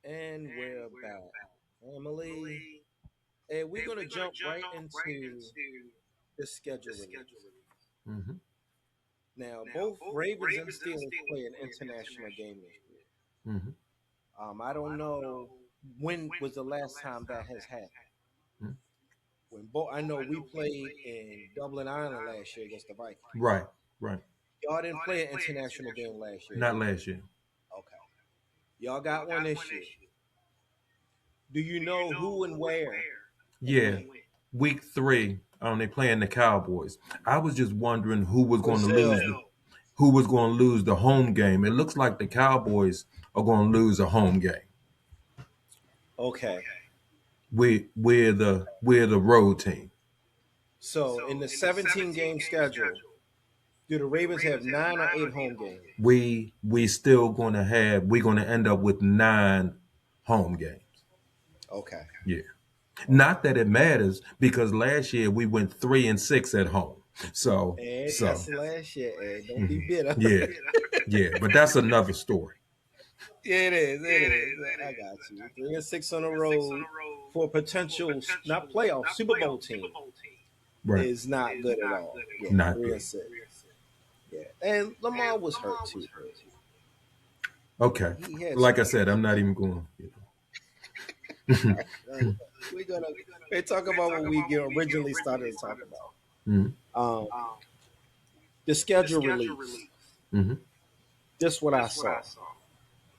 And we're back. Emily, and we're going to jump right into the schedule release. Hmm. Now, both Ravens and Steelers play an international game this year. Hmm. I don't know when was the last time that has happened. When both, I know we played in Dublin, Ireland last year against the Vikings. Right, right. Y'all didn't play an international game last year, Not did you? last year. Okay. Y'all got one this year. Do you know who and where and Yeah, when? week 3, they playing the Cowboys. I was just wondering Brazil. who was going to lose the home game. It looks like the Cowboys are going to lose a home game. Okay. We're the road team. So in the 17 game schedule, do the Ravens have 9 or 8 home games? We're going to end up with 9 home games. Okay. Yeah. Okay. Not that it matters because last year we went 3-6 at home. So Ed, so that's last year, Ed. Don't be mhm. bitter. Yeah, yeah. But that's another story. Yeah, it is. It is. I got you. 3 and 6 on the road for a potential not playoff Super Bowl team Right. is not good at all. Yeah, Not three good. and six. Yeah, and Lamar was hurt too. Okay. He had Like some I said, I'm issues. not even going. We're gonna we talk about what we originally started to talk about. Mm-hmm. Um, the schedule release. Mm-hmm. This what I saw.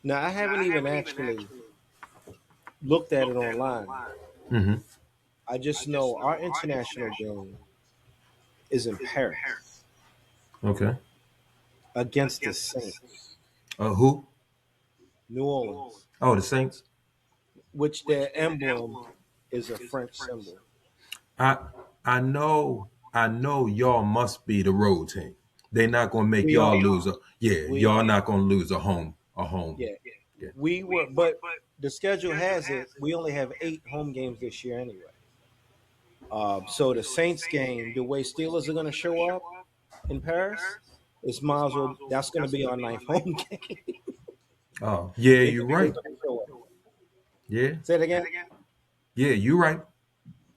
Now I haven't even actually looked at it online. Mm-hmm. I just know our international game is in Paris Okay. against the Saints, Who? New Orleans, Oh, the Saints. which their emblem is a French symbol. I I know y'all must be the road team. They're not gonna make We y'all are. lose a yeah, We y'all are. not gonna lose a home. Yeah. Yeah. We were, but the schedule has it. We only have 8 home games this year anyway. So the Saints game, the way Steelers are going to show up in Paris, is might as well. That's going to be our ninth home game. Oh, yeah, They're you're right. going to show up. Yeah. Say it again. Yeah, you're right.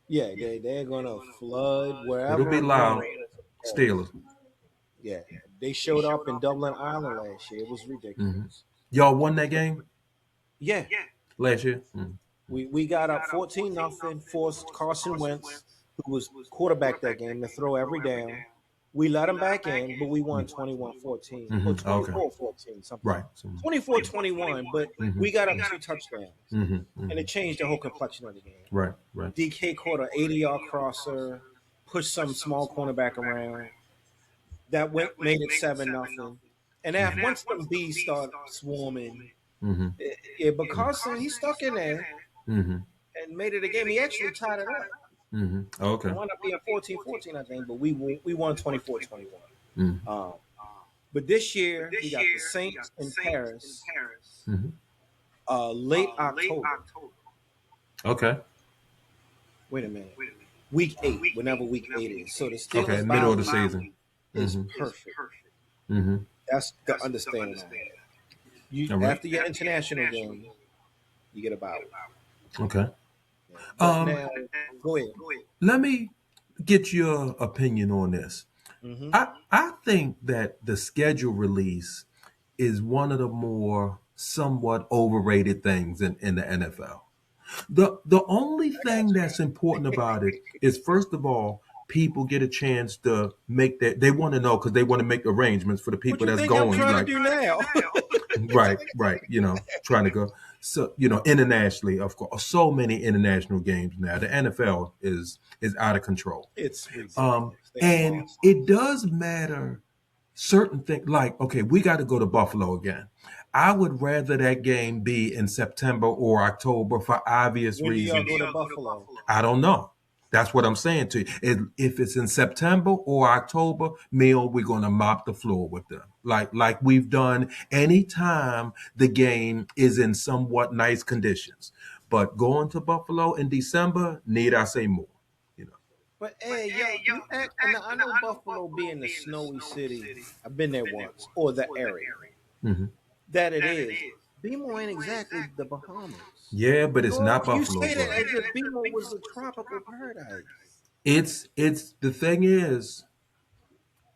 Yeah, they're going to flood It'll wherever be New loud. Orleans is in Paris. Steelers. Yeah, they showed up in Dublin, Ireland last year. It was Hmm. ridiculous. Y'all won that game Yeah, last year? Mm. we got up 14-0, forced Carson Wentz, who was quarterback that game, to throw every down. We let them back in, but we won 21-14 or Mm-hmm. Okay. 24-14, something Right. like 24-21, but Mm-hmm. we got up 2 touchdowns, Mm-hmm. and Mm-hmm. it changed the whole complexion of the game. Right. Right. DK caught an 80-yard crosser, pushed some small cornerback around. That went made it 7-0. And after once them bees start swarming, Mm-hmm. yeah, but Carson, he stuck in there Mm-hmm. and made it a game. He actually tied it up. Mm-hmm. It Okay. wound up being 14-14, I think, but we won 24-21. Mm-hmm. Um, but this year we got the Saints in Paris, Mm-hmm. late October. Okay. Wait a minute, week 8, whenever week 8 is. So the Okay. Steelers Middle bye of the week season. is Mm-hmm. perfect. Mm-hmm. That's the understanding I have. You All right. after your international game, you get a bye week. Okay. Yeah. But Um, now, go ahead. let me get your opinion on this. Hmm. I think that the schedule release is one of the more somewhat overrated things in the NFL. The only I got thing you. that's important about it is first of all, people get a chance to make that they want to know because they want to make arrangements for the What people you that's think I'm going trying to like do now? right, right, trying to go. So, internationally, of course, so many international games now. The NFL is out of control. It's Um, ridiculous. They are and monsters. it does matter certain things like, okay, we got to go to Buffalo again. I would rather that game be in September or October for obvious When do y'all reasons. go to Buffalo? I don't know. That's what I'm saying to you. If it's in September or October, Neil, we're gonna mop the floor with them, like we've done anytime the game is in somewhat nice conditions. But going to Buffalo in December, need I say more? You know. But hey, yo, you act. And I know Buffalo being the snowy city. I've been there once, or the area Hmm. that it is. BMO ain't exactly the Bahamas. Yeah, but it's not You Buffalo, say that bro. as if BMO was a tropical paradise. It's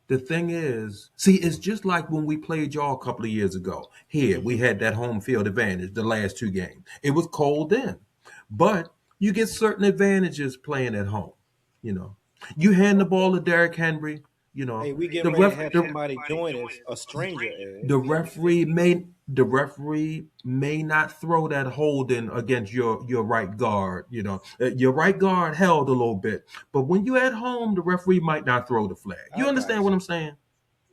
the thing is, see, it's just like when we played y'all a couple of years ago. Here, we Hmm. had that home field advantage the last two games. It was cold then, but you get certain advantages playing at home. You know, you hand the ball to Derrick Henry. You know, Hey, we the getting ready to ref, have the, somebody join us, a stranger, Ed. the referee may not throw that holding against your right guard. Your right guard held a little bit, but when you at home, the referee might not throw the flag. You I got understand what you. I'm saying?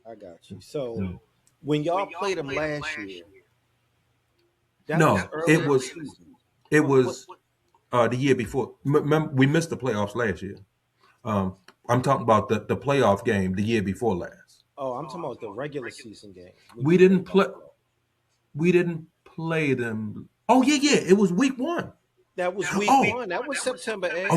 I got you. So Mm. when y'all played them last year, that was No, it early in the was season. it What? was the year before. We missed the playoffs last year. Um, I'm talking about the playoff game the year before last. Oh, I'm talking about the regular season game when We you didn't played play. Buffalo. We didn't play them. Oh yeah, yeah. It was week one. That was week Oh, one. That was September, Ed.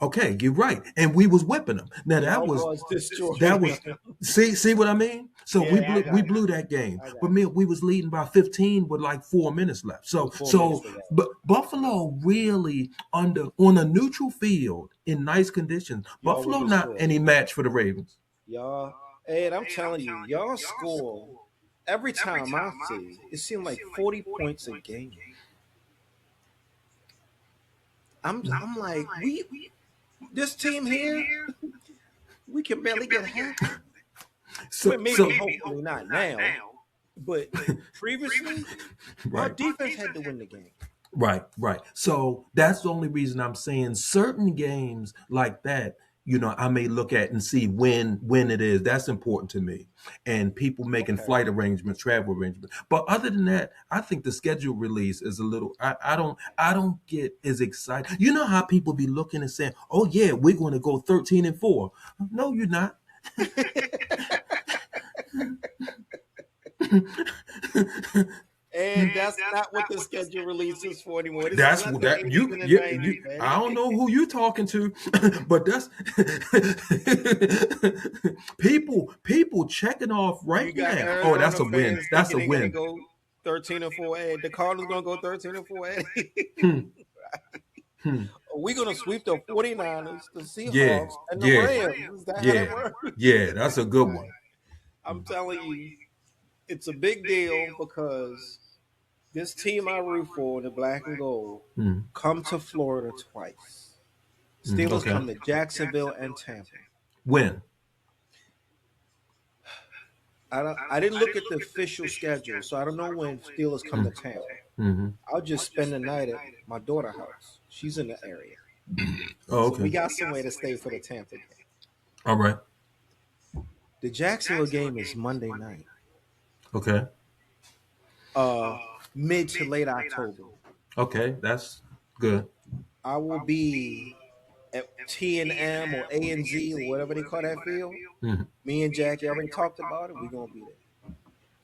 okay. You're right. And we was whipping them. Now Y'all was that destroying was them. see what I mean. So we Yeah, I blew got we you. blew that game. I got But man, we was leading by 15 with like 4 minutes left. you. So With 4 minutes so to go. but Buffalo really on a neutral field in nice conditions. Y'all would Buffalo not destroy. any match for the Ravens. Y'all, Ed, I'm telling you, y'all score every time I see. It seemed like 40 points a game. I'm like, this team here, we can barely get half of it. Well, So maybe hopefully not now, but previously our right. defense had to win the game. Right. So that's the only reason I'm saying certain games like that, I may look at and see when it is. That's important to me. And people making Okay. flight arrangements, travel arrangements. But other than that, I think the schedule release is a little I don't get as excited. You know how people be looking and saying, "Oh yeah, we're going to go 13-4." No, you're not. And that's not what the schedule releases for anymore. This is That's not the that 80s you and the you, 90s, you man. I don't know who you talking to, but that's people checking off You right got now. Oh, that's Arizona a win. fans That's thinking a they're gonna win. go 13-4. Ed. The Cardinals gonna go 13-4. Ed. Hmm, hmm. We're gonna sweep the 49ers, the Yeah, Seahawks, and the yeah, Rams. Is that how that yeah, works? yeah. That's a good one. I'm telling you, it's a big deal because this team I root for, the black and gold, Hmm, come to Florida twice. Steelers okay. come to Jacksonville and Tampa. Win. I didn't look at the official schedule, so I don't know when Steelers come Hmm, to town. hmm. I'll just spend the night at my daughter's house. She's in the area, Oh, so we okay. got somewhere to stay for the Tampa game. All right. The Jacksonville game is Monday night, Okay. uh, mid to late October. Okay. That's good. I will be at T and M or A and Z or whatever they call that field. Hmm. Me and Jackie already talked about it. We're gonna be there.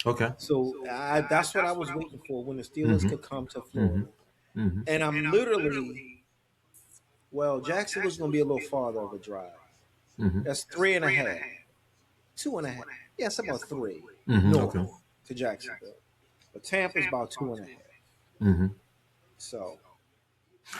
Okay. So that's what I was waiting for when the Steelers Hmm. could come to Hmm. Florida. Hmm. And I'm literally, well, Jacksonville's gonna be a little farther of a drive. Hmm. That's 3.5, 2.5. Yeah, it's about three Hmm. north Okay. to Jacksonville. But Tampa's about 2.5. Hmm. So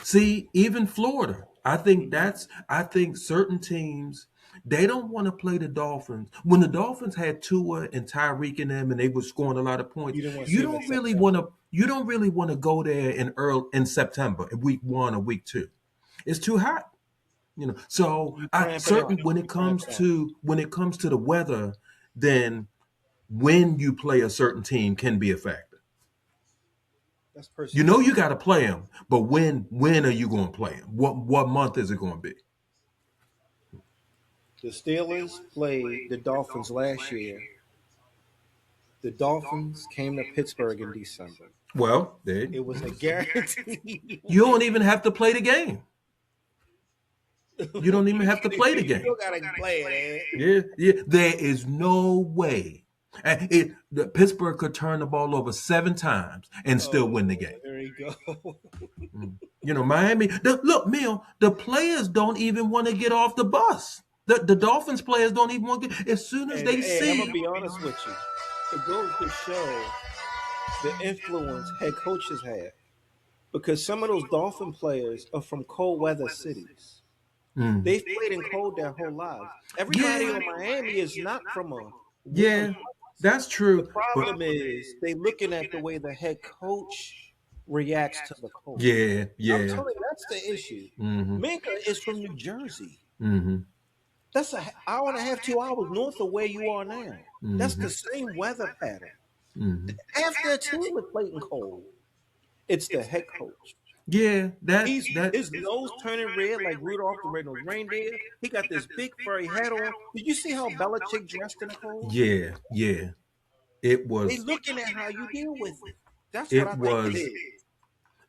See, even Florida, I think certain teams they don't want to play the Dolphins. When the Dolphins had Tua and Tyreek in them and they were scoring a lot of points, you didn't want to you see them in don't really September. want to you don't really want to go there in September, in week 1 or week 2. It's too hot. So You I cramping up. certain when it You comes cramping up. to the weather, then when you play a certain team can be a factor. That's You know you perseverance. got to play them, but when are you going to play them? What month is it going to be? The Steelers played the Dolphins last year. The Dolphins came to Pittsburgh in December. Well, It was a guarantee you don't win. even have to play the game. You don't even have to play the You game. still gotta play it, Ed. Yeah, yeah. There is no way. And Pittsburgh could turn the ball over 7 times and still Oh, win the game. there you go. Miami. Look, Mill, the players don't even want to get off the bus. The Dolphins players don't even want to get. As soon as And they Ed, I'm see, gonna be honest with you. It goes to show. the influence head coaches have, because some of those Dolphin players are from cold weather cities. Mm. They've played in cold their whole lives. Everybody Yeah, on Miami is not from a warm yeah, place. that's The true. But problem is they looking at the way the head coach reacts to the cold. yeah, I'm yeah. telling you, that's the issue. Mm-hmm. Minka is from New Jersey. Mm-hmm. That's an hour and a half, 2 hours north of where you are now. That's Mm-hmm. the same weather pattern. Mm-hmm. Half their team is playing cold. It's the head coach. Yeah, that He's that his nose turning red like Rudolph the Red-Nosed Reindeer. He got this big furry hat on. Did you see how Belichick dressed in the cold? yeah, yeah. It They was looking at how you deal with it. That's what it I think it was is.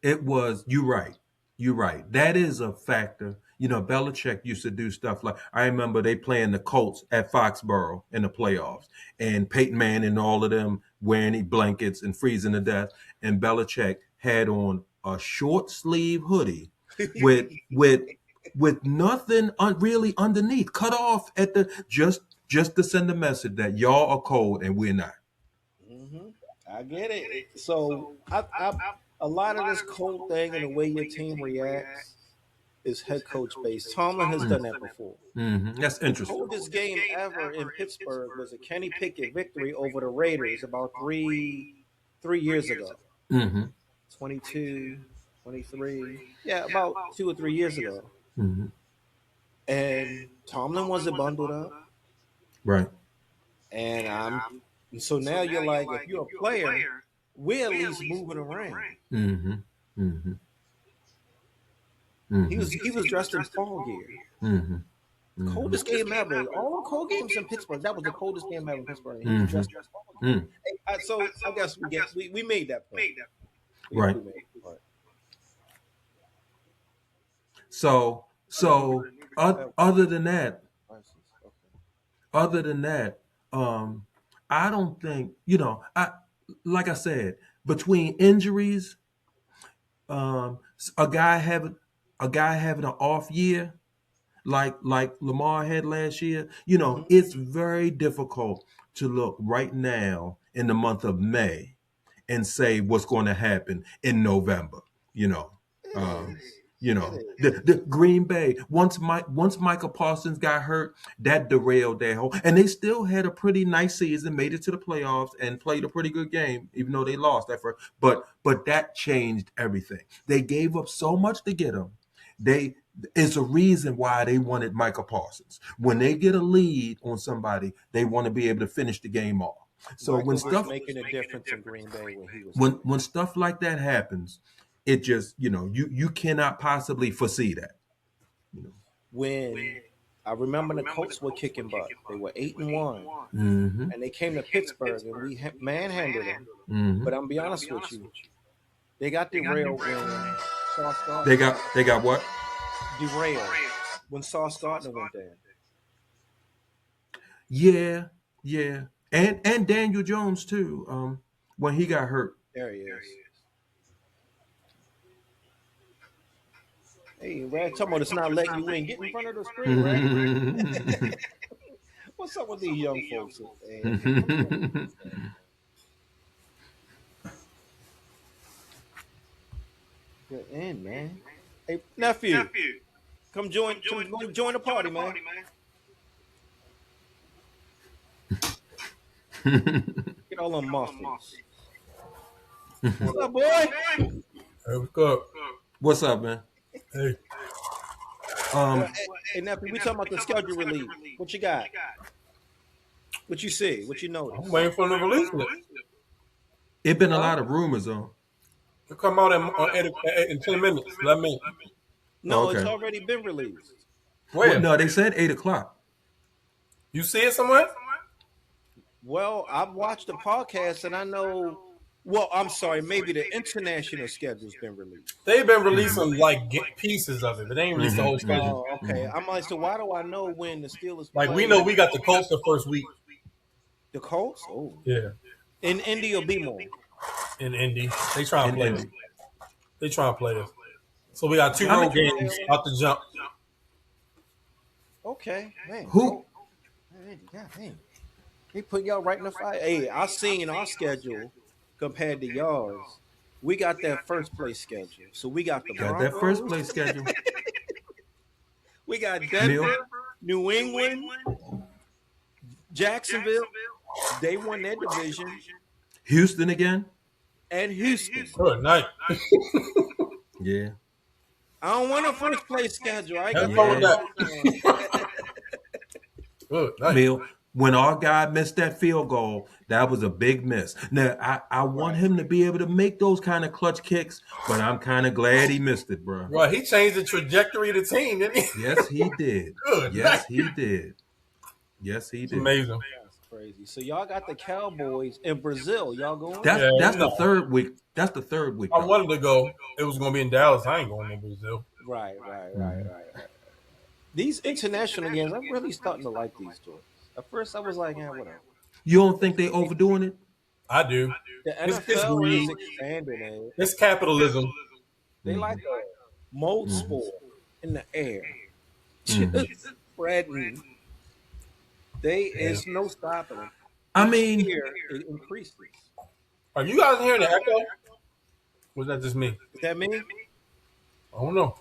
it was you're right. You're right. That is a factor. You know, Belichick used to do stuff like I remember they playing the Colts at Foxborough in the playoffs, and Peyton Manning and all of them wearing blankets and freezing to death, and Belichick had on a short sleeve hoodie with with with nothing really underneath, cut off at the just to send a message that y'all are cold and we're not. hmm I get it. So a lot of this cold thing and the way your team reacts is head coach based. Tomlin has done that before. That's The interesting. coldest game ever in Pittsburgh was a Kenny Pickett victory over the Raiders about three years ago. Hmm 22, 23. Yeah, about 2 or 3 years ago. hmm And Tomlin wasn't bundled up. Right. And so now you're like, if you're a player, we're at least moving around. hmm hmm He was dressed in fall gear. hmm Coldest game ever. All the cold games in Pittsburgh. That was the coldest game ever in Pittsburgh. And he was hmm dressed in fall gear. Mm. So I guess we made that point. Right. We made that point. So other than that, Okay. other than that, I don't think you know. I like I said, between injuries, um, a guy having an off year, like Lamar had last year, you know, Mhm. it's very difficult to look right now in the month of May and say what's going to happen in November. You know, It um, is. you It know is. the Green Bay once Michael Parsons got hurt, that derailed their whole. And they still had a pretty nice season, made it to the playoffs, and played a pretty good game, even though they lost that first. But that changed everything. They gave up so much to get him. They It's a reason why they wanted Michael Parsons. When they get a lead on somebody, they want to be able to finish the game off. So when Michael was stuff making a difference in Green Bay when he was when healthy. when stuff like that happens, it just you cannot possibly foresee that. You know. When I remember the Colts were kicking butt. They were 8-1, Mm-hmm. and they came to Pittsburgh and we manhandled them. Mm-hmm. But I'm be honest with you, they got derailed when Sauce They Gardner got they got what? derailed when Sauce Gardner went down. Yeah, yeah, and Daniel Jones too. When he got hurt. There he is. Hey, Rag, talking about it's not letting you in. Get in front of the screen, Rag. What's up with these young folks? Man? Get in, man. Hey, nephew, come join the party, man. Get all them muffins. What's up, boy? Hey, what's up? What's up, man? Hey, Well, Um, hey, nephew, we talking about the schedule release. What you got? What you see? What you I'm notice? waiting for them to release it. it been a Huh? lot of rumors on. It'll come out in 10 minutes. Let me. No, it's Okay. already been released. Well, Where? no, they said 8 o'clock. You see it somewhere? Well, I've watched the podcast and I know. Well, I'm sorry. Maybe the international schedule's been released. They've been releasing like pieces of it, but they ain't released the whole schedule. Oh, okay. I'm like, so why do I know when the Steelers Like play we know we got the Colts the first week. the Colts? Oh, Yeah, in Indy or B-more? in Indy. They trying to In play Indy. this. They trying to play this. So we got two How road many- games out the jump. Okay, man. Who? God, dang. They put y'all right in the fire. Hey, I seen our schedule compared to yours. We got that first place schedule. So we got the Got that first Broncos, place schedule. we got Mill. Denver, New England, Jacksonville. They won their division, Houston again. and Houston. Good night. Yeah. I don't want a first place schedule. I Have got fun with that. Good night. Mill, when our guy missed that field goal, that was a big miss. Now, I want him to be able to make those kind of clutch kicks, but I'm kind of glad he missed it, bro. Right, he changed the trajectory of the team, didn't he? Yes, he did. Good Yes, night. he did. Yes, he It's did. amazing. That's crazy. So y'all got the Cowboys in Brazil. Y'all going? That's Yeah, that's no. the third week. That's the third week. I though. wanted to go. It was going to be in Dallas. I ain't going to Brazil. Right. These international games, I'm really starting to like these joints. At first, I was like, yeah, whatever. You don't think they overdoing it? I do. The It's NFL greed. is expanding, and It's capitalism. they like a mold sport in the air. Just spreading. Is no stopping them. I mean, Here, it increases. Are you guys hearing the echo? Or was that just me? Is that me? I don't know.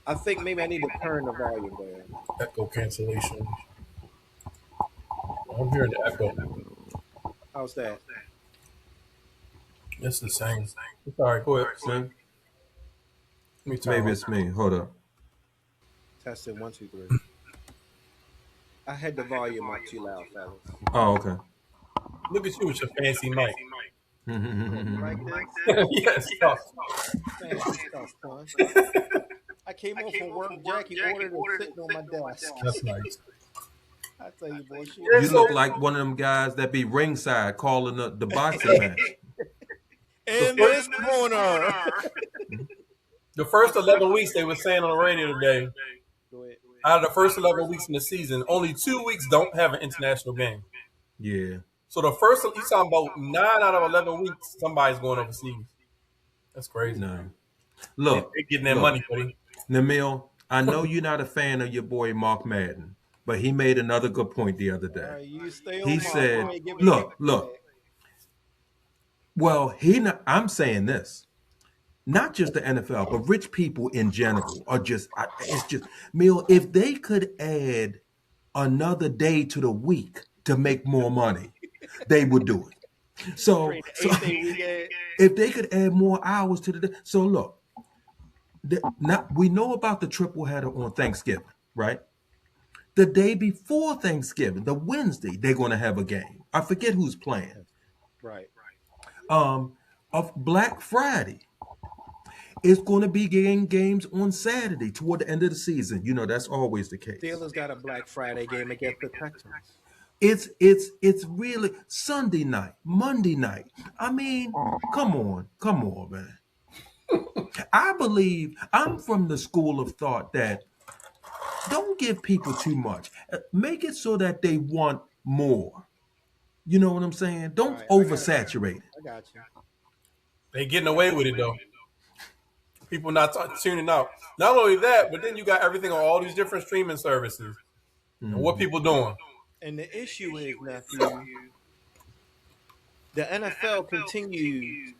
I think maybe I need to turn the volume down. Echo cancellation. I'm hearing the echo. How's that? It's the same. It's all right. Go ahead. see? Let me turn Maybe on. it's me. Hold up. Testing 1, 2, 3. I had the volume up too loud, fellas. Oh, okay. Look at you with your fancy mic. Like this? Yes. Stop. Fancy stuff, son. I came home from work. Jackie ordered it sitting on my desk. That's nice. I tell you, boy, she You look like one of them guys that be ringside calling the boxing match. in this corner. The first 11 weeks, they were saying on the radio today, Go ahead. out of the first 11 weeks in the season, only 2 weeks don't have an international game. Yeah. So the first, you talking about 9 out of 11 weeks, somebody's going overseas. That's crazy. No. Look, They're getting that look. money, buddy. Namil, I know you're not a fan of your boy Mark Madden, but he made another good point the other All day. right, you stay on He my said, point. Give it look, back. look. Well, I'm saying this. Not just the NFL, but rich people in general are just, it's just, Mill, if they could add another day to the week to make more money, they would do it. So, Trade the eighth day weekend. if they could add more hours to the day, so look, we know about the triple header on Thanksgiving, right? The day before Thanksgiving, the Wednesday, they're going to have a game. I forget who's playing. Right. Of Black Friday, it's going to be games on Saturday toward the end of the season. You know, that's always the case. Steelers got a Black Friday game against the Texans. It's really Sunday night, Monday night. I mean, come on, man. I believe I'm from the school of thought that don't give people too much. Make it so that they want more. You know what I'm saying? Don't Right, I got it. oversaturate it. I got you. They getting away with it, though. People not tuning out. Not only that, but then you got everything on all these different streaming services. And what people doing? And the issue is, nephew, the NFL continues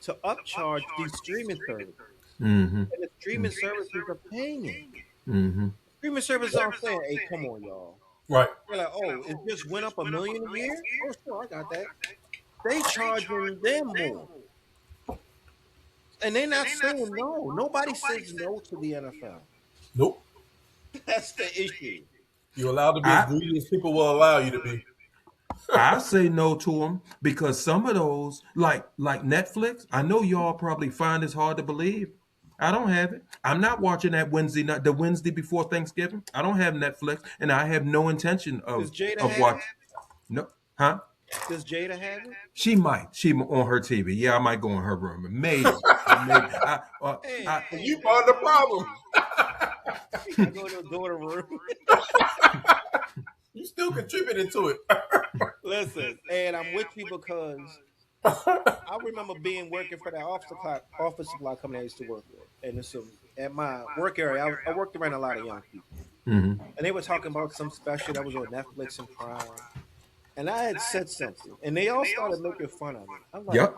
to upcharge these streaming services. Mm-hmm. And the streaming services are paying it. Mm-hmm. Streaming services aren't saying, hey, come on, y'all. Right. They're like, oh, it just went up $1 million a year? Oh, sure, I got that. They charging them more. And they're not saying no. Nobody says no to the NFL. Nope. That's the issue. You're allowed to be as greedy as people will allow you to be. I say no to them because some of those, like Netflix, I know y'all probably find this hard to believe. I don't have it. I'm not watching that Wednesday night, the Wednesday before Thanksgiving. I don't have Netflix, and I have no intention Does Jada of have watching. it? No, huh? Does Jada have it? She might. She on her TV. Yeah, I might go in her room. Maybe. Maybe. You are the problem. I go to the daughter room. You still contributing to it. Listen, and I'm with you because I remember working for that office supply company I used to work with. And it's at my work area, I worked around a lot of young people. Mhm. And they were talking about some special that was on Netflix and Prime. and I had said something, and they all started making fun of me. I'm like, Yep.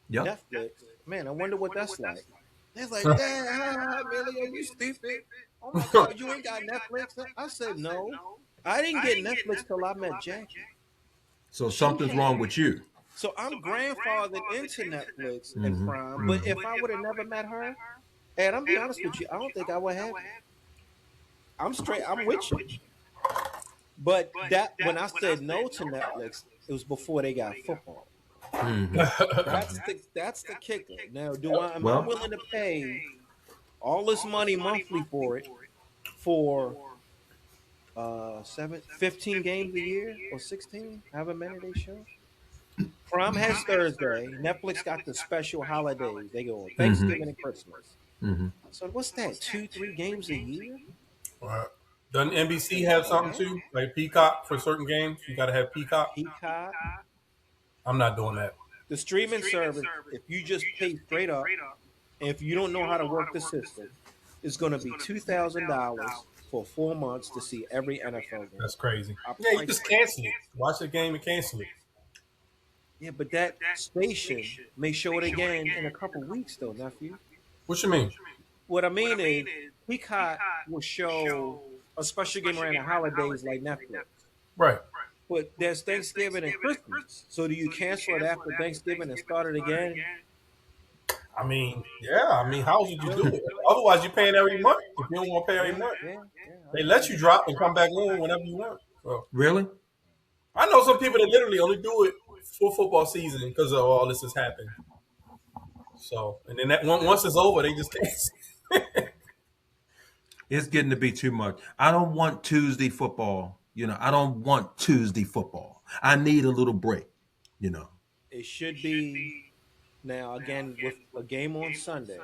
Yep. Netflix, man, I wonder what that's like. They're like, Dad, Millie, are you stupid? Oh my God, you ain't got Netflix? I said, no, I didn't get Netflix till I met Jackie. So She something's had wrong it. with you. So I'm grandfathered into Netflix and Hmm. Prime, but if I would have never met her, and I'm be honest with you, I don't think I would have it. I'm straight. I'm with you. But that when I said no to Netflix, it was before they got football. Hmm. That's the kicker. Now, do I am I Well, willing to pay all this money monthly for it for 15 games a year or 16, however many they show? Prime has Thursday. Netflix got the special holidays. They go on hmm Thanksgiving and Christmas. hmm So what's that? 2, 3 games a year? Right. Doesn't NBC Come have on, something man. too? Like Peacock for certain games? You got to have Peacock. Peacock, I'm not doing that. the streaming service. If you just pay straight up, and if you don't know how to work the system, it's going to be $2,000 for 4 months to see every NFL game. That's crazy. I Yeah, you price just cancel it. Watch the game and cancel it. Yeah, but that station may show it again in a couple weeks, though, nephew. What you mean? What I mean is, Peacock will show a special game around the holidays like Netflix. Right. But there's Thanksgiving and Christmas. So do you cancel it after Thanksgiving and start it again? I mean, yeah. I mean, how would you do Really? it? Otherwise, you're paying every month. If you don't want to pay every Yeah, month, yeah, yeah. they let you drop and come back on whenever you want. So really? I know some people that literally only do it for football season because of all this has happened. So, and then once it's over, they just cancel. It's getting to be too much. I don't want Tuesday football. I don't want Tuesday football. I need a little break. You know. It should be now again with a game on Sunday.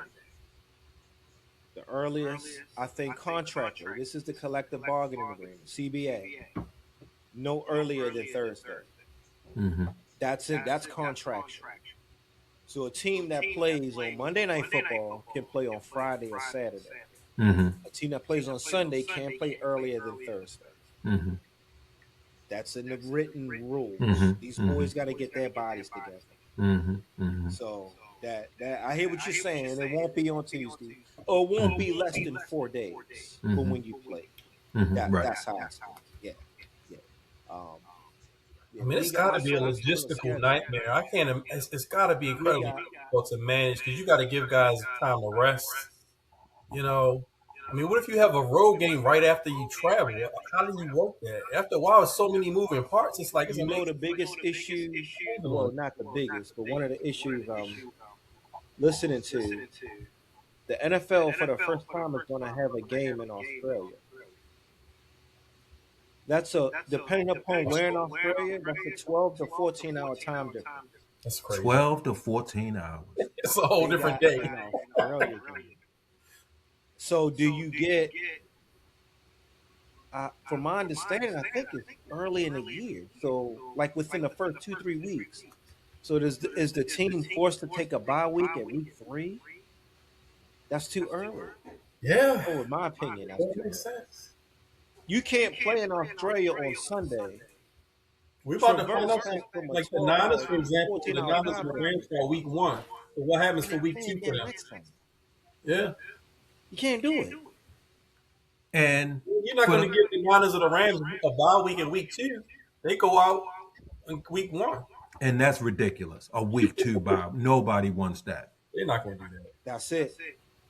The earliest, I think, contractually, this is the collective bargaining agreement, CBA, no earlier than Thursday. Hmm. That's it. That's contractual. So a team that plays on Monday Night Football can play on Friday or Saturday. Hmm. A team that plays on Sunday can't play earlier than Thursday. Hmm. That's in the written rules. Hmm. These boys got to get their bodies together. Hmm. Hmm. So that I hear what you're saying. It won't be on Tuesday, or it won't be less than 4 days from when you play. Right. That's how it's yeah, yeah. I mean, it's got to be a logistical nightmare. I can't. It's got to be incredibly difficult to manage because you got to give guys time to rest. I mean, what if you have a road game right after you travel? How do you work that? After a while, it's so many moving parts. It's like You know the biggest issue, well, not the biggest, but one of the issues I'm listening to, the NFL for the first time is going to have a game in Australia. That's depending upon where in Australia, that's a 12 to 14 hour time difference. That's crazy. 12 to 14 hours. It's a whole different They day. got in Australia. So do you get? From my understanding, I think it's early in the year. So like within the first 2, 3 weeks. So is the team forced to take a bye week at week 3? That's too early. Yeah, Oh, in my opinion, that's that too makes early. sense. You can't play in Australia on Sunday. We're about to Traverse find out, back from a like the 12 Niners, hour, for example. The 14 hour Niners time and the difference. Rams start week 1. So what happens You're for not week playing 2 for again them? next time. Yeah, You can't do it. And you're not for going to the, give the Niners or the Rams a bye week in week 2. They go out in week 1. and that's ridiculous. A week 2 bye. Nobody wants that. They're not going to do that. That's it.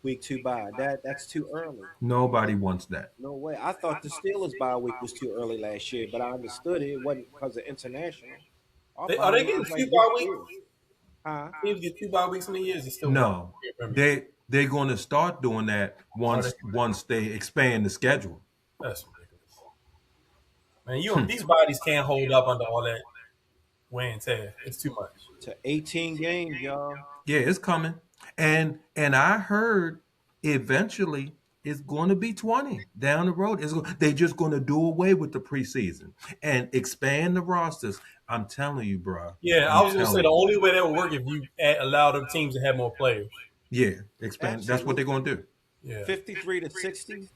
Week 2 bye. That's too early. Nobody wants that. No way. I thought the Steelers bye week was too early last year, but I understood it wasn't because of international. Our Are bye they week getting was 2 like bye week weeks? 3. Huh? Teams get 2 bye weeks in a year. Is it still No. They're going to start doing that once they expand the schedule. That's ridiculous. Man, these bodies can't hold up under all that wear and tear. It's too much. To 18 games, y'all. Yeah, it's coming. And I heard eventually it's going to be 20 down the road. They're just going to do away with the preseason and expand the rosters. I'm telling you, bro. Yeah, I was going to say the only way that would work if you allow them teams to have more players. Yeah, expand. That's what they're going to do. Yeah, 53 to 60,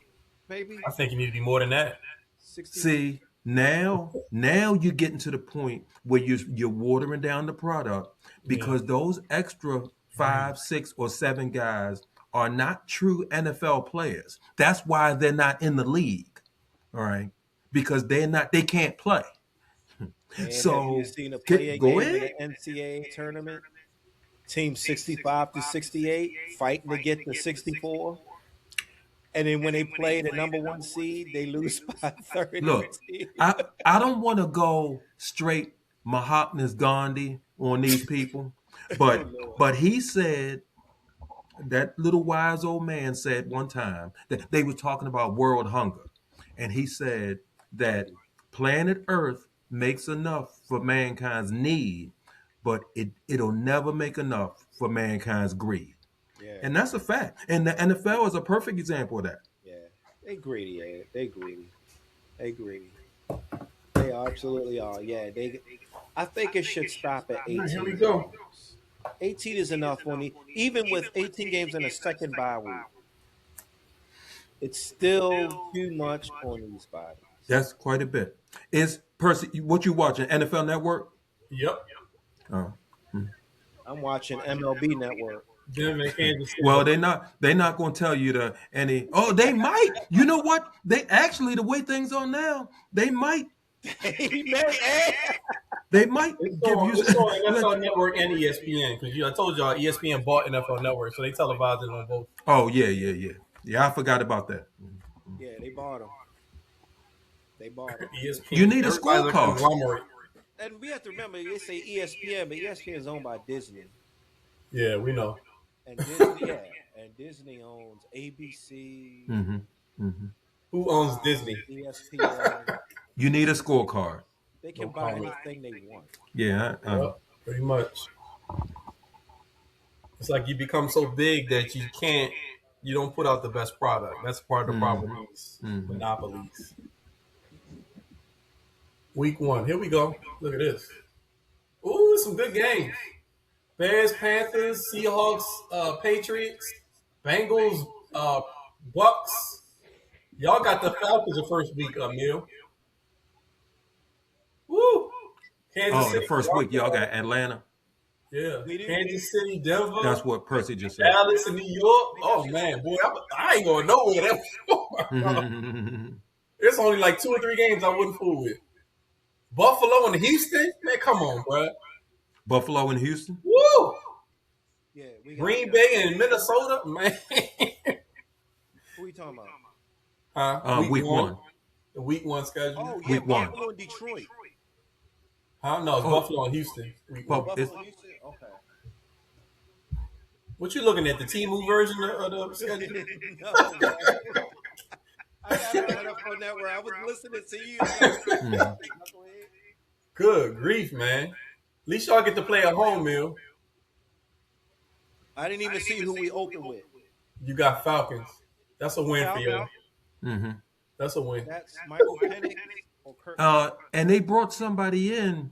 maybe? I think you need to be more than that. 60. See, Now you're getting to the point where you're watering down the product because those extra 5, 6, or 7 guys are not true NFL players. That's why they're not in the league. All right. Because they can't play. And have So you seen a player go game in ahead. the NCAA tournament? Team 65 to 68 fighting to get to 64. And then when they play the number one seed, they lose by 30. Look, I don't want to go straight Mahatma Gandhi on these people, but he said that little wise old man said one time that they were talking about world hunger, and he said that planet Earth makes enough for mankind's need, but it'll never make enough for mankind's greed. Yeah, And that's a fact. And the NFL is a perfect example of that. yeah. They greedy, Ed. They greedy. They greedy. They absolutely are. Yeah, they. I think it should stop at 18. Here we go. 18 is enough on the even with 18 games in a second bye week. It's still too much on these bodies. That's quite a bit. Is Percy what you watching? NFL Network? Yep. Oh. I'm watching MLB Network. Denver, Kansas City. Well, they're not going to tell you the any. Oh, they might. You know what? They actually the way things are now, they might. They might It's give on, you. it's on NFL Network and ESPN because I told y'all ESPN bought NFL Network, so they televise it on both. Oh yeah. I forgot about that. Yeah, they bought them. They bought them. ESPN. You need a Everybody's like scorecard. conglomerate. And we have to remember they say ESPN, but ESPN is owned by Disney. Yeah, we know. And Disney, and Disney owns ABC, Who owns Disney? ESPN. You need a scorecard. They can No buy comment. anything they want. Yeah. Yep, pretty much. It's like you become so big that you don't put out the best product. That's part of the problem with these monopolies. Week 1. Here we go. Look at this. Ooh, some good games. Bears, Panthers, Seahawks, Patriots, Bengals, Bucks. Y'all got the Falcons the first week, Emil. Woo! Kansas Oh, City, the first week y'all got Atlanta. Yeah. We do. Kansas City, Denver. That's what Percy just said. Dallas and New York. Oh man, boy, I ain't going nowhere. It's only like 2 or 3 games I wouldn't fool with. Buffalo and Houston, man, come on, bro. Buffalo and Houston. Woo! Yeah, we got Green Bay and Minnesota, man. Who we talking about? Week 1. The week 1 schedule. Oh, yeah, Week 1. Buffalo and Detroit. No, it's Buffalo and Houston. Week 1. Well, Buffalo, Houston? Okay. What you looking at? The T-Move version of the schedule? No, man. I got it up on that where I was listening to you. Good grief, man. At least y'all get to play at home, Mill. I didn't even see who we opened with. You got Falcons. That's a win for you. Falcons? That's a win. That's Michael Penix or Kirk. And they brought somebody in.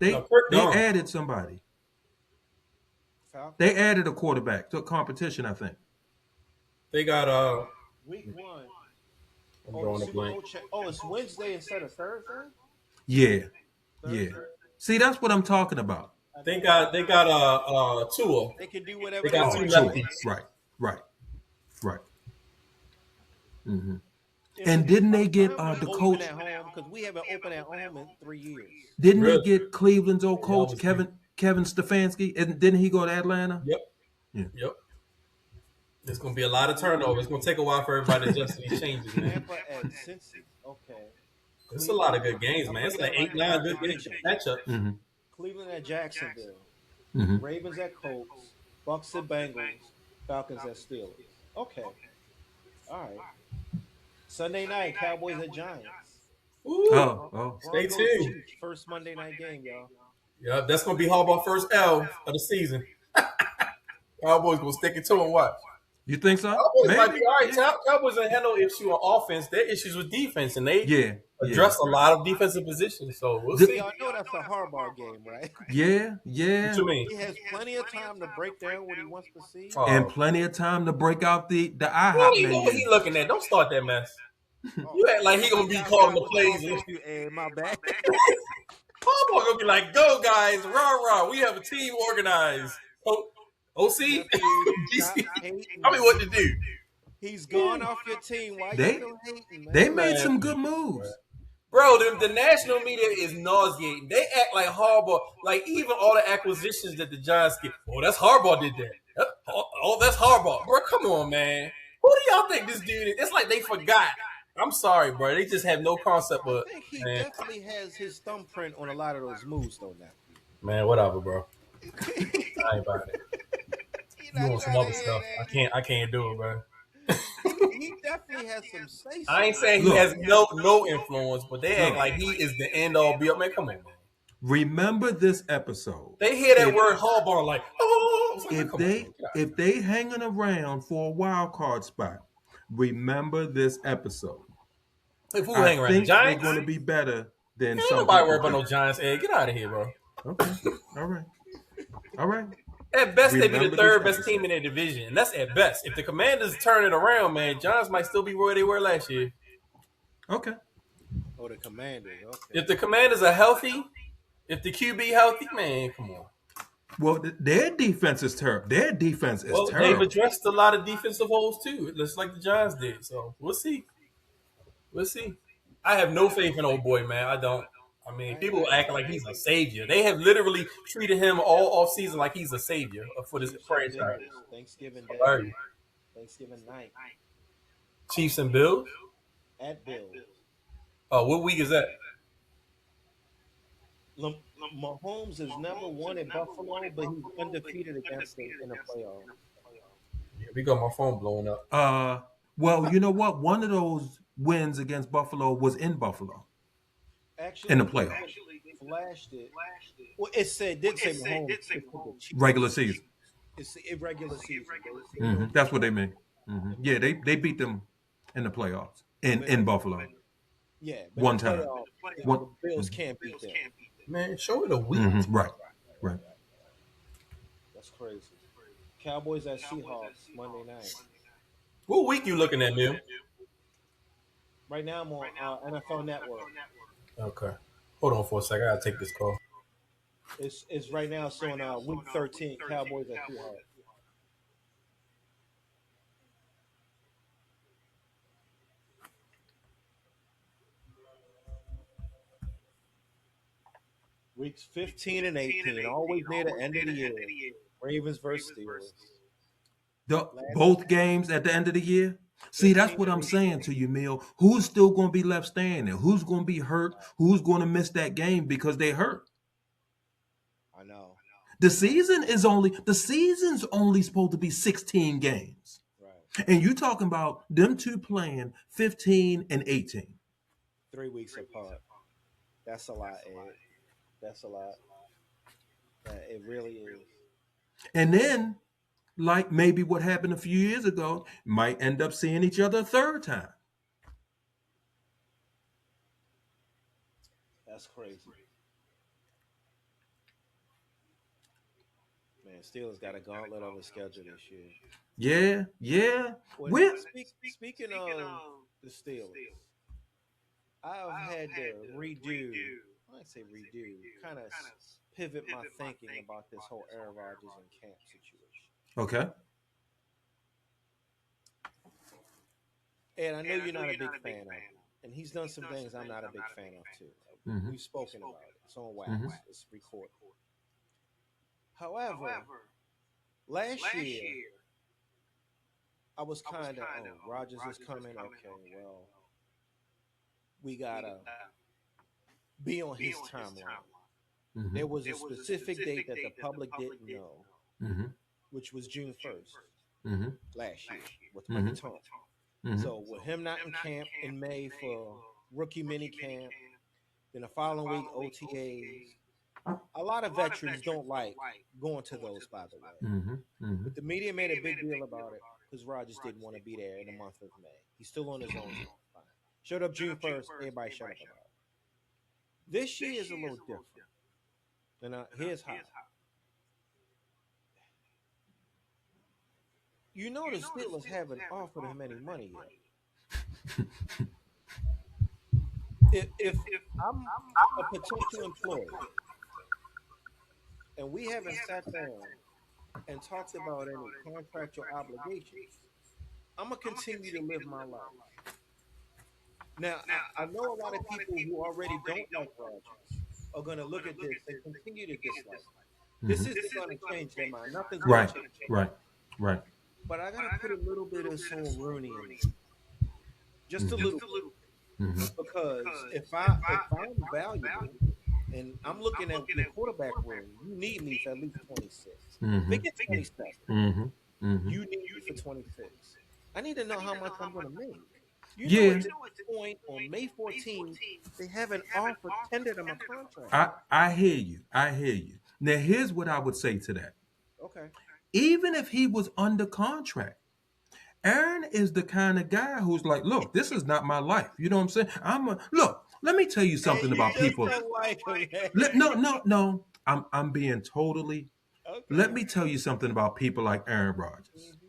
They Kirk Dunn. added somebody. Falcons? They added a quarterback to competition, I think. They got Week 1. I'm Oh, drawing the a Super blank. Bowl check. Oh, it's Wednesday instead of Thursday? Yeah. Thursday? See, that's what I'm talking about. They got Tua. They can do whatever They they got want. two Sure. lefties. Right. And didn't they get the coach? Because we haven't opened at home in 3 years. Didn't Really? they get Cleveland's old coach was Kevin Stefanski? And didn't he go to Atlanta? Yep. There's gonna be a lot of turnover. It's gonna take a while for everybody to adjust to these changes, man. Tampa at Cincy. Okay. It's a lot of good games, man. It's like 8-9 good matchups. Cleveland at Jacksonville. Mhm. Ravens at Colts. Bucks at Bengals. Falcons at Steelers. Okay. All right. Sunday night, Cowboys at Giants. Ooh. Oh. Stay Broncos tuned. Chiefs, First Monday night game, y'all. Yeah, that's gonna be Harbaugh first L of the season. Cowboys gonna stick it to him. Watch. You think so? Cowboys might Maybe. be all right. Cowboys ain't had no issue on offense. Their issues with defense, and they Yeah. address a lot of defensive positions. So we'll The- see. Y'all know that's a Harbaugh game, right? Yeah. What you mean? He has plenty of time to break down what he wants to see. Oh. And plenty of time to break out the What IHOP he menu. looking at? Don't start that mess. You act like he gonna be calling the plays. You, Ed, my bad. Harbaugh gonna be like, "Go guys, rah rah. We have a team organized." OC, Stop GC. hating. Tell me what to do. He's gone off your team. Why They- you still hating, man? They made some good moves. Bro, the national media is nauseating. They act like Harbaugh, like even all the acquisitions that the Giants get. Oh, that's Harbaugh did that. Oh, that's Harbaugh. Bro, come on, man. Who do y'all think this dude is? It's like they forgot. I'm sorry, bro. They just have no concept of. I think he Man, definitely has his thumbprint on a lot of those moves, though. Now, man, whatever, bro. I ain't about it. You want some other stuff? I can't do it, bro. He definitely has some say. I ain't saying he Look. has no influence, but they act Look. like he is the end all be all. Man, come on, man. Remember this episode. They hear that If- word Harbaugh like, oh. It's like, If come they on, man. if they hanging around for a wild card spot, remember this episode. If who I hang around the think they're Giants, going to be better than ain't some nobody people worried about no think. Giants. Hey, get out of here, bro. Okay, all right. At best, they be Remember the third this best team in their division, and that's at best. If the Commanders turn it around, man, Giants might still be where they were last year. Okay. Oh, the Commanders. Okay. If the Commanders are healthy, if the QB healthy, man, come on. Well, their defense is terrible. Their defense is Well, they've terrible. addressed a lot of defensive holes too, just like the Giants did. So we'll see. We'll see. I have no faith in old boy, man. I don't. I mean, people act like he's a savior. They have literally treated him all off season like he's a savior for this franchise. Thanksgiving How are Day, you? Thanksgiving night Chiefs and Bills. at Bills. Oh, what week is that? Mahomes has never won in Buffalo, but he's undefeated against them in the playoffs. Here we go. My phone blowing up. Well, you know what? One of those wins against Buffalo was in Buffalo. Actually, In the playoffs. flashed it. Well, did say Mahomes. It's the Chiefs. Regular season. It's irregular season. That's what they mean. Yeah, they beat them in the playoffs in Buffalo. Yeah, but One the time. playoffs, One- the Bills can't beat them. Man, show it a week. Right. That's crazy. Cowboys at Seahawks Monday night. What week you looking at, Neil? Right now I'm on NFL Network. Okay. Hold on for a second. I gotta take this call. It's right now. It's on week 13. Cowboys at Seahawks. Weeks 15 and 18, always near the end of the year. Ravens versus Steelers. Both games at the end of the year. See, that's what I'm saying to you, Mill. Who's still going to be left standing? Who's going to be hurt? Who's going to miss that game because they hurt? I know. The season's only supposed to be 16 games. Right. And you talking about them two playing 15 and 18. 3 weeks apart. That's a lot, Ed. That's a lot. It really is. And then, like maybe what happened a few years ago, might end up seeing each other a third time. That's crazy. Man, Steelers got a gauntlet of a schedule this year. Yeah. Well, speaking of the Steelers, I've had to redo, kind of pivot my thinking about this whole Aaron Rodgers and Camp situation. Okay. And I know you're not a big fan of him. And he's done some things I'm not a big fan of, too. Mhm. We've spoken about it. It's on wax. Mhm. It's recorded. However, last year, I was kind of, Rodgers is coming. Okay, well, we got to be on his timeline. Mhm. There was a specific date that the public didn't know, Mhm. which was June 1st Mhm. last year with Michael Mhm. Thomas. Mhm. So with him not in camp in May for rookie mini camp, then the following week OTAs, a lot of veterans don't like going to those, by the way. Mhm. Mhm. But the media made a big deal about it because Rodgers didn't want to be there in the month of May. He's still on his own. Fine. Showed up June 1st, everybody shut up about it. This year is a little different. And here's how. You know the Steelers haven't offered him any money yet. if I'm a potential employer and we haven't sat down and talked about any contractual obligations, I'm gonna continue to live my life. Now, I know a lot of people who already don't like Rodgers are gonna look at this and continue to dislike. This Mhm. isn't gonna change their mind. Nothing's gonna Right, change their right, mind. right. But I gotta put a little bit of Son Rooney in there, just a Mhm. little bit, Mhm. because if I'm valuable and I'm looking at your quarterback room, you need me for at least 26. Mhm. Forget 27. Mhm. Mhm. You need me for 26. I need to know how much I'm gonna make. You know, Yeah, at this point on May 14th, they have an offer tendered on my contract. I hear you. I hear you. Now here's what I would say to that. Okay. Even if he was under contract, Aaron is the kind of guy who's like, look, this is not my life. You know what I'm saying? Look, let me tell you Hey, something you about just people. don't like him, man. No, no, no. I'm being totally. Let Okay. me tell you something about people like Aaron Rodgers. Hmm.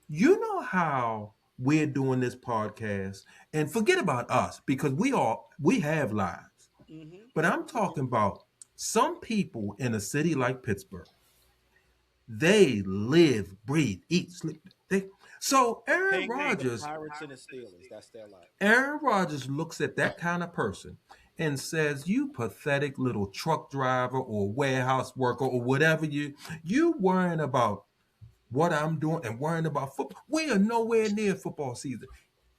You know how we're doing this podcast, and forget about us because we have lives. Hmm. But I'm talking about some people in a city like Pittsburgh. They live, breathe, eat, sleep. So Penguins, the Pirates, and the Steelers. That's their life. Aaron Rodgers looks at that kind of person and says, "You pathetic little truck driver or warehouse worker or whatever you worrying about what I'm doing and worrying about football. We are nowhere near football season.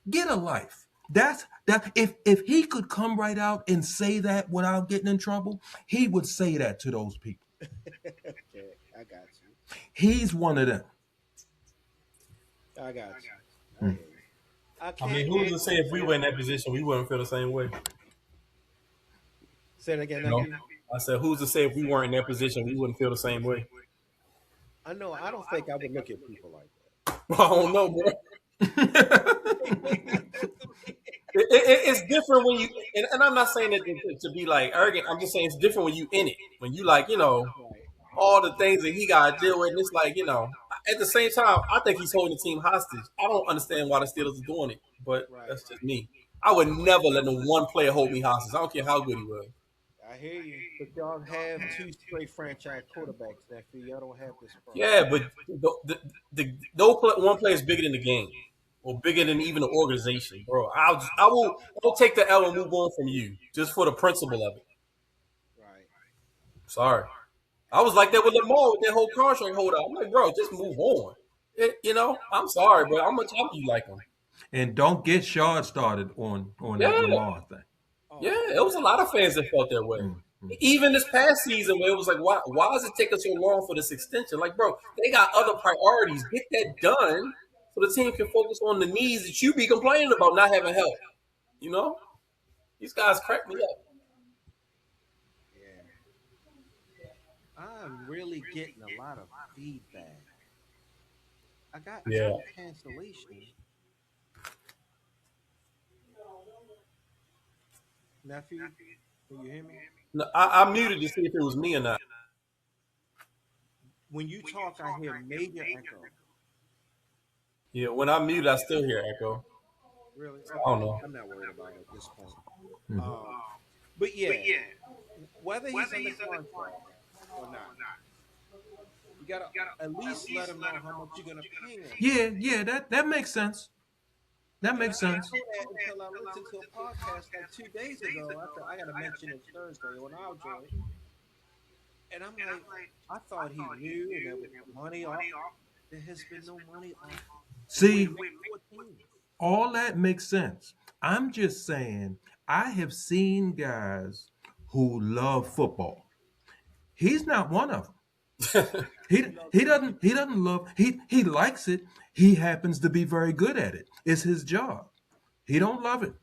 Get a life." That's that. If he could come right out and say that without getting in trouble, he would say that to those people. Okay, I got you. He's one of them. I got you. I Hmm. hear you. I I mean, can't who's wait to to say if we see. were in that position, we wouldn't feel the same way? Say it again, You know, nephew. I said, who's to say if we weren't in that position, we wouldn't feel the same way? I know. I don't think I would look at people like I don't know, bro. that. It's different when you, and I'm not saying it to be like arrogant. I'm just saying it's different when you in it. When you like, Right. all the things that he got to deal with. And it's like, at the same time, I think he's holding the team hostage. I don't understand why the Steelers are doing it, but Right. that's just me. I would never let no one player hold me hostage. I don't care how good he was. I hear you. But y'all have two straight franchise quarterbacks, nephew. Y'all don't have this problem. Yeah, but no one player is bigger than the game or bigger than even the organization, bro. I'll take the L and move on from you just for the principle of it. Right. Sorry. I was like that with Lamar with that whole contract holdout. I'm like, bro, just move on. I'm sorry, bro. How much help you like him? And don't get Shard started on that Yeah, Lamar thing. Oh, yeah. It was a lot of fans that felt that way. Mm, mm. Even this past season, where it was like, why does it take us so long for this extension? Like, bro, they got other priorities. Get that done so the team can focus on the needs that you be complaining about not having help. You know, these guys crack me up. yeah. I'm really getting a lot of feedback. I got Yeah. a cancellation. Nephew, can you hear me? No, I muted to see if it was me or not. When you talk, I hear major echo. Yeah, when I muted, I still hear echo. Really? I don't Okay. know. I'm not worried about it at this point. Mhm. But yeah, whether he's under contract or not, you gotta at least let him know how much you're gonna pay him. Yeah, that makes sense. That And I makes didn't sense. know that until I listened to a podcast like 2 days ago. I gotta mention it Thursday on our joint, and I'm like, I thought he knew, and there was money off. There has been no money off in See, week 14. all that makes sense. I'm just saying, I have seen guys who love football. He's not one of them. He loves football. He doesn't love he likes it. He happens to be very good at it. It's his job. He don't love it.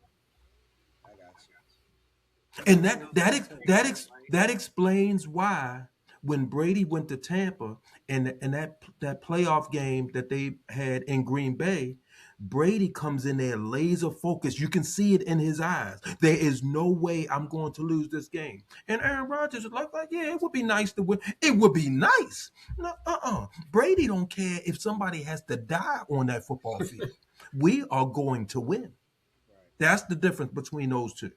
I got you. And So it's the same, right? that explains why when Brady went to Tampa and that playoff game that they had in Green Bay, Brady comes in there laser focused. You can see it in his eyes. There is no way I'm going to lose this game. And Aaron Rodgers is like, yeah, it would be nice to win. It would be nice. No, Brady don't care if somebody has to die on that football field. We are going to win. Right. That's the difference between those two.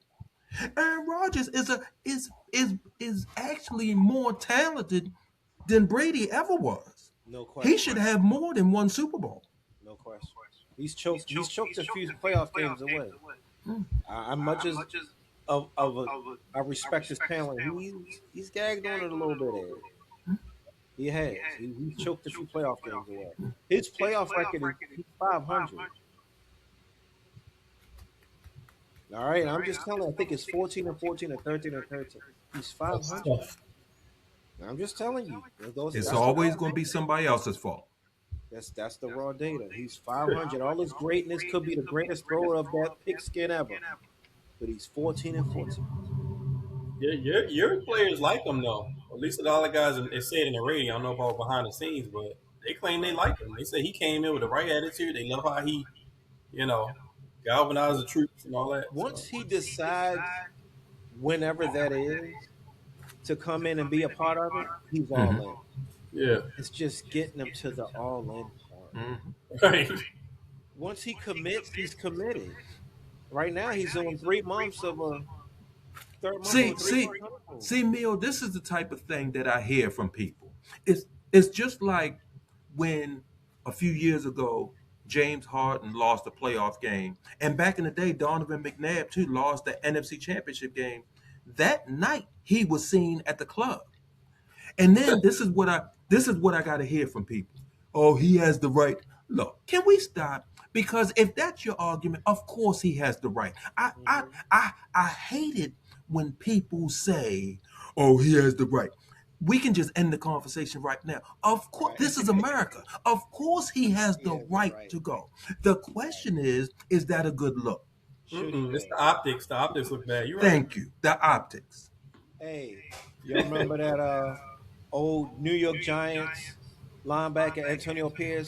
Aaron Rodgers is actually more talented than Brady ever was. No He question. should have more than one Super Bowl. No question. He's choked a few playoff games away. I'm much as of a I respect his talent. He's gagged on it a little bit. Ed. He has. He's choked a few playoff games away. His playoff record is he's 500. All right, I'm just telling you, I think it's 14 and 14 or 13 and 13. He's That's 500. tough. I'm just telling you. It's always going to be somebody else's fault. That's the raw data. He's 500. All his greatness could be the greatest thrower of that pigskin ever, but he's 14 and 14. Yeah, your players like him though. At least all the guys they say it in the radio. I don't know about behind the scenes, but they claim they like him. They say he came in with the right attitude. They love how he, you know, galvanized the troops and all that. Once So, he decides, whenever that is, to come in and be a part of it, he's all in. yeah, It's just getting him to the all in part. right. Once he commits, he's committed. Right now, he's on 3 months of a third month See, of a see, 3-month honeymoon. see, Neil, this is the type of thing that I hear from people. It's just like when a few years ago James Harden lost the playoff game, and back in the day Donovan McNabb too lost the NFC Championship game. That night he was seen at the club. And then this is what I got to hear from people. Oh, he has the right. Look, can we stop? Because if that's your argument, of course he has the right. I hate it when people say, "Oh, he has the right." We can just end the conversation right now. Of course, Right. this is America. Of course, he has He the has the right right. to go. The question is that a good look? Should he It's win? the optics. The optics look bad. You're right. Thank you. The optics. Hey, y'all remember that old New York Giants linebacker Antonio Pierce,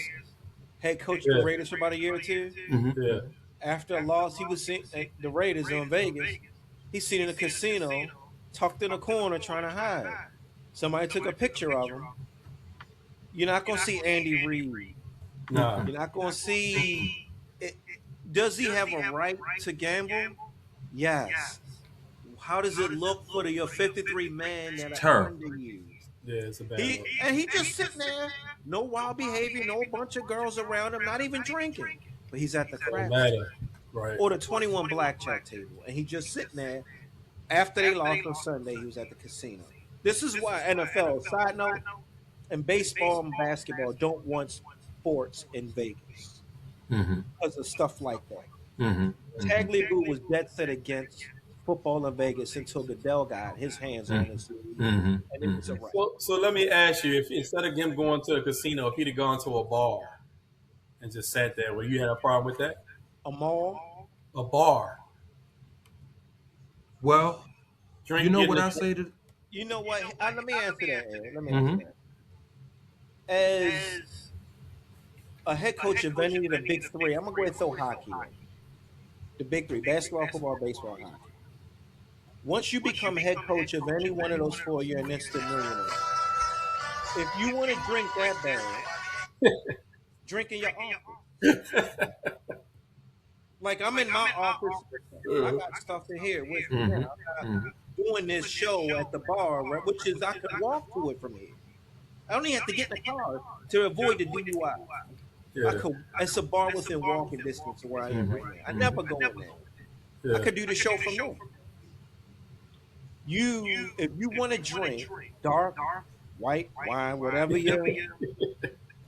head coach of the Yeah, Raiders for about a year or two? yeah. After a loss, he was seen at the Raiders in Vegas. He's seen in a casino, tucked in a corner, trying to hide. Somebody took a picture of him. You're not gonna see Andy Reid. Nah. You're not gonna see. It, does he have a right to gamble? Yes. How does it look for your 53 men that are Terrible. under you? Yeah, it's a bad look. He just sitting there, no wild behavior, no bunch of girls around him, not even drinking. But he's at the Doesn't craps matter. Right. or the 21 blackjack table, and he just sitting there. After they lost on Sunday, he was at the casino. This is why NFL. Side note: and baseball and basketball don't want sports in Vegas Mm-hmm. because of stuff like that. Mm-hmm. Tagliabue was dead set against football in Vegas until Goodell got his hands on it, Mm-hmm. and it was a wrap. So let me ask you: if instead of him going to a casino, if he'd have gone to a bar and just sat there, would you have a problem with that? A mall. A bar, Well, drink. you know getting what a- I say to. You know what? Let me answer that. Ed. Let me Mhm. answer that. As a head coach of any of the big three, I'm gonna go ahead and throw hockey in. The big three: basketball, football, baseball, hockey. Once you become head coach of any one of those four, you're an instant millionaire. If you want to drink that bad, drink in your office. Like I'm in my office, I got stuff in here with me now. I'm not doing this show at the bar, right, which is I could walk to it from here. I don't even have to get in the car to avoid the DUI. I Yeah, could. It's a bar within walking distance of where I am right now. I never go in there. yeah. I could do the show from there. If you want to drink dark, white wine, whatever you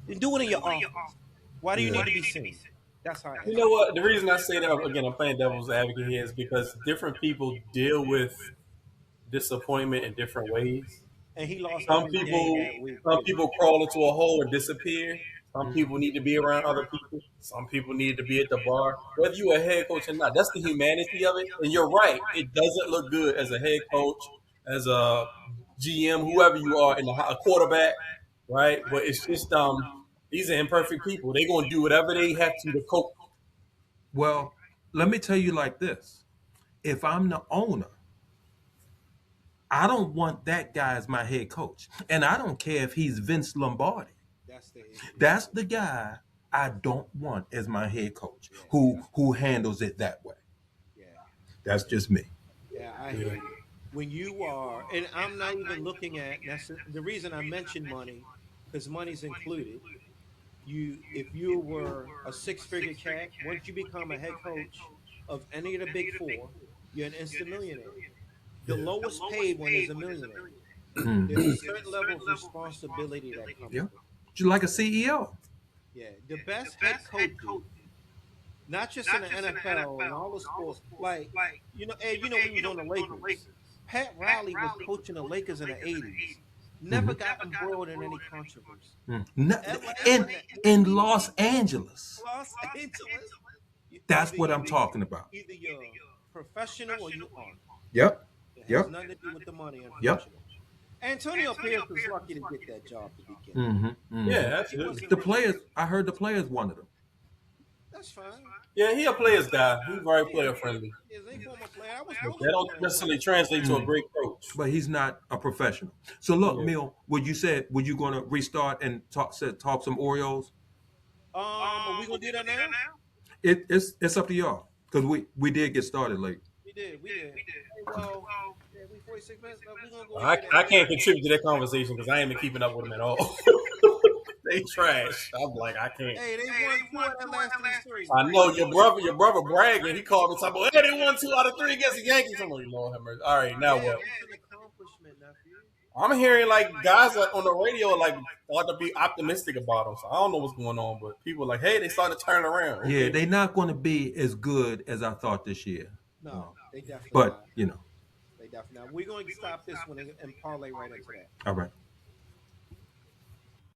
do it in your office. Why do you need to be seen? That's how. You know what? The reason I say that again, I'm playing devil's advocate here, is because different people deal with disappointment in different ways. And he lost Some every game people, that week. some people crawl into a hole and disappear. Some people need to be around other people. Some people need to be at the bar. Whether you're a head coach or not, that's the humanity of it. And you're right; it doesn't look good as a head coach, as a GM, whoever you are, in a quarterback, right? But it's just these are imperfect people. They're gonna do whatever they have to cope. Well, let me tell you like this. If I'm the owner, I don't want that guy as my head coach. And I don't care if he's Vince Lombardi. That's the issue. That's the guy I don't want as my head coach who handles it that way. That's just me. Yeah, I hear you. When you are, and I'm not even looking at the reason I mention money, because money's included. If you were a six-figure cat, once you become a head coach of any of the big four, you're an instant millionaire. The Yeah. lowest paid one is a millionaire. There's a Mhm. certain level of responsibility that comes Yeah, with it. just like a CEO. Yeah, the best head coaches, not just in the NFL and all the sports, like Ed, we was on the Lakers. Pat Riley was coaching the Lakers in the '80s. Never Mhm. got embroiled in any controversy. No, LA in in the in '80s, Los Angeles. Los Angeles. That's what I'm talking about. Either you're professional or you aren't. Yep. It has Yep. nothing to do with the money, Yep. unfortunately. Antonio Pierce was lucky to get that job to begin with. Hmm. Yeah, If he absolutely. wasn't The lucky, players, I heard the players wanted him. that's fine. Yeah, he a player's guy. He's very Yeah, player friendly. he is a former player. I was But coaching that don't for him. necessarily translate to a Mm. great coach. But he's not a professional. So look, Yeah. Mill, would you gonna restart and talk some Oreos? Are we gonna do that now? It's up to y'all because we did get started late. We did. Hey, well, yeah, we 46 minutes. We gonna go I, into I that. can't contribute to that conversation because I ain't been keeping up with them at all. They trash. I'm like, I can't. Hey, they won 2 out of the last 3 series. I know your brother bragging. He called me talking about, hey, they won 2 out of 3 against the Yankees. I'm like, Lord have mercy. All right, now Yeah, what? it's an accomplishment, nephew. I'm hearing like guys on the radio like ought to be optimistic about them. So I don't know what's going on, but people are like, hey, they started to turn around. Yeah, they're not going to be as good as I thought this year. No, they definitely But not. They definitely not. We're going to stop this one and parlay right into that. all right.